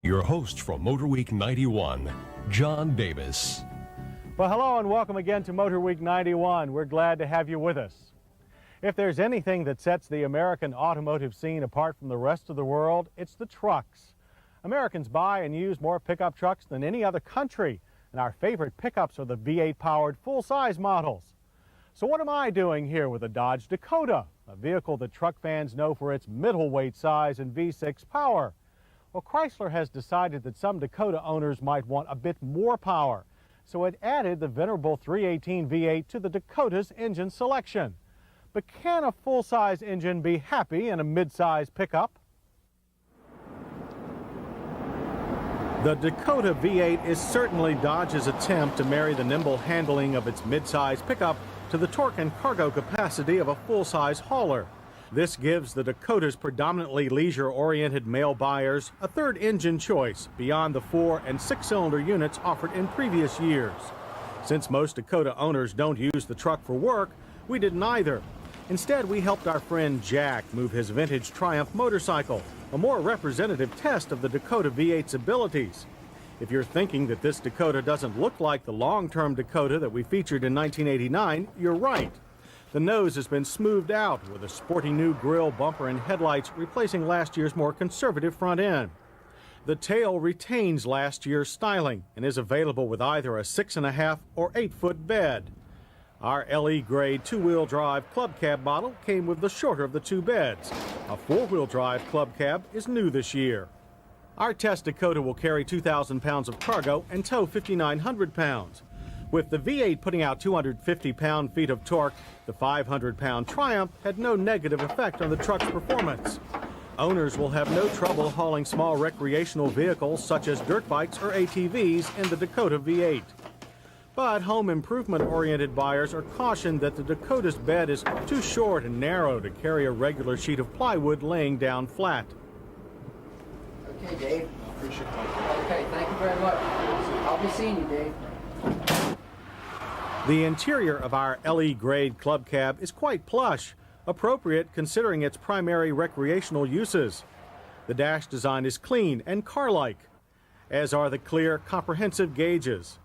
Your host from Motorweek 91, John Davis. Well, hello and welcome again to Motorweek 91. We're glad to have you with us. If there's anything that sets the American automotive scene apart from the rest of the world, it's the trucks. Americans buy and use more pickup trucks than any other country, and our favorite pickups are the V8-powered full-size models. So what am I doing here with a Dodge Dakota, a vehicle that truck fans know for its middleweight size and V6 power? Well, Chrysler has decided that some Dakota owners might want a bit more power, so it added the venerable 318 V8 to the Dakota's engine selection. But can a full-size engine be happy in a mid-size pickup? The Dakota V8 is certainly Dodge's attempt to marry the nimble handling of its mid-size pickup to the torque and cargo capacity of a full-size hauler. This gives the Dakota's predominantly leisure-oriented male buyers a third engine choice beyond the 4- and 6-cylinder units offered in previous years. Since most Dakota owners don't use the truck for work, we didn't either. Instead, we helped our friend Jack move his vintage Triumph motorcycle, a more representative test of the Dakota V8's abilities. If you're thinking that this Dakota doesn't look like the long-term Dakota that we featured in 1989, you're right. The nose has been smoothed out with a sporty new grille, bumper, and headlights replacing last year's more conservative front end. The tail retains last year's styling and is available with either a 6.5 or 8-foot bed. Our LE grade 2-wheel drive club cab model came with the shorter of the two beds. A 4-wheel drive club cab is new this year. Our test Dakota will carry 2,000 pounds of cargo and tow 5,900 pounds. With the V8 putting out 250 pound-feet of torque, the 500-pound Triumph had no negative effect on the truck's performance. Owners will have no trouble hauling small recreational vehicles such as dirt bikes or ATVs in the Dakota V8. But home improvement-oriented buyers are cautioned that the Dakota's bed is too short and narrow to carry a regular sheet of plywood laying down flat. Okay, Dave. I appreciate that. Okay, thank you very much. I'll be seeing you, Dave. The interior of our LE grade club cab is quite plush, appropriate considering its primary recreational uses. The dash design is clean and car-like, as are the clear, comprehensive gauges.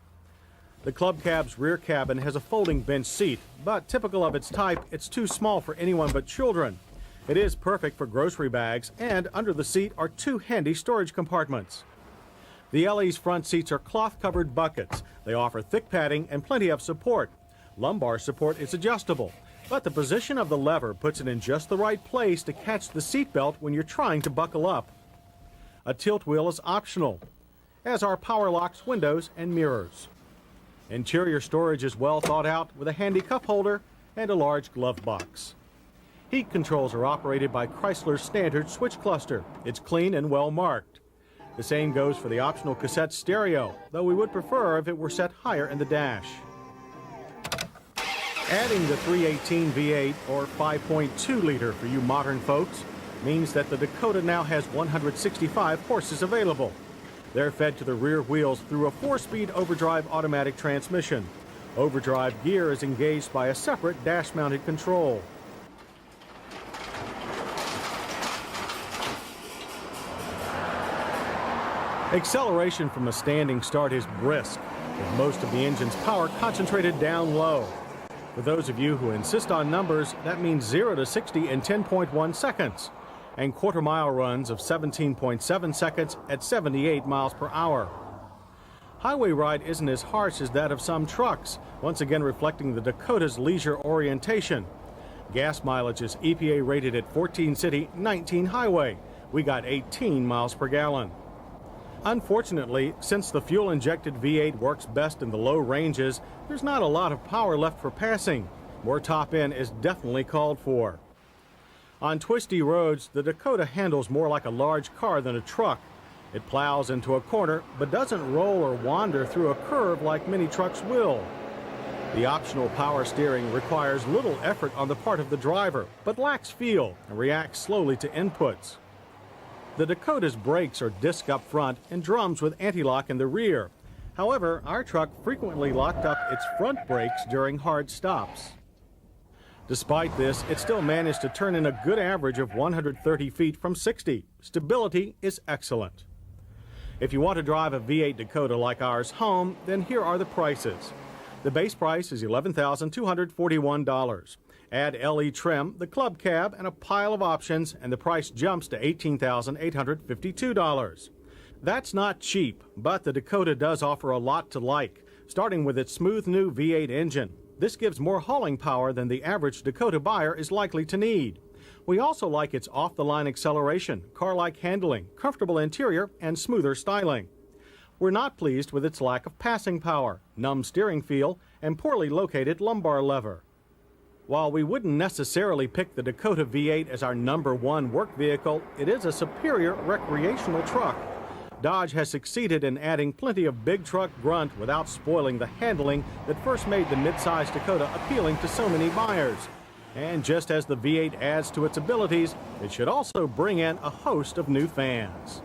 The club cab's rear cabin has a folding bench seat, but typical of its type, it's too small for anyone but children. It is perfect for grocery bags, and under the seat are two handy storage compartments. The LE's front seats are cloth-covered buckets. They offer thick padding and plenty of support. Lumbar support is adjustable, but the position of the lever puts it in just the right place to catch the seatbelt when you're trying to buckle up. A tilt wheel is optional, as are power locks, windows, and mirrors. Interior storage is well thought out with a handy cup holder and a large glove box. Heat controls are operated by Chrysler's standard switch cluster. It's clean and well marked. The same goes for the optional cassette stereo, though we would prefer if it were set higher in the dash. Adding the 318 V8, or 5.2-liter for you modern folks, means that the Dakota now has 165 horses available. They're fed to the rear wheels through a 4-speed overdrive automatic transmission. Overdrive gear is engaged by a separate dash-mounted control. Acceleration from a standing start is brisk, with most of the engine's power concentrated down low. For those of you who insist on numbers, that means 0 to 60 in 10.1 seconds, and quarter-mile runs of 17.7 seconds at 78 miles per hour. Highway ride isn't as harsh as that of some trucks, once again reflecting the Dakota's leisure orientation. Gas mileage is EPA rated at 14 city, 19 highway. We got 18 miles per gallon. Unfortunately, since the fuel-injected V8 works best in the low ranges, there's not a lot of power left for passing. More top end is definitely called for. On twisty roads, the Dakota handles more like a large car than a truck. It plows into a corner, but doesn't roll or wander through a curve like many trucks will. The optional power steering requires little effort on the part of the driver, but lacks feel and reacts slowly to inputs. The Dakota's brakes are disc up front and drums with anti-lock in the rear. However, our truck frequently locked up its front brakes during hard stops. Despite this, it still managed to turn in a good average of 130 feet from 60. Stability is excellent. If you want to drive a V8 Dakota like ours home, then here are the prices. The base price is $11,241. Add LE trim, the club cab, and a pile of options, and the price jumps to $18,852. That's not cheap, but the Dakota does offer a lot to like, starting with its smooth new V8 engine. This gives more hauling power than the average Dakota buyer is likely to need. We also like its off-the-line acceleration, car-like handling, comfortable interior, and smoother styling. We're not pleased with its lack of passing power, numb steering feel, and poorly located lumbar lever. While we wouldn't necessarily pick the Dakota V8 as our #1 work vehicle, it is a superior recreational truck. Dodge has succeeded in adding plenty of big truck grunt without spoiling the handling that first made the midsize Dakota appealing to so many buyers. And just as the V8 adds to its abilities, it should also bring in a host of new fans.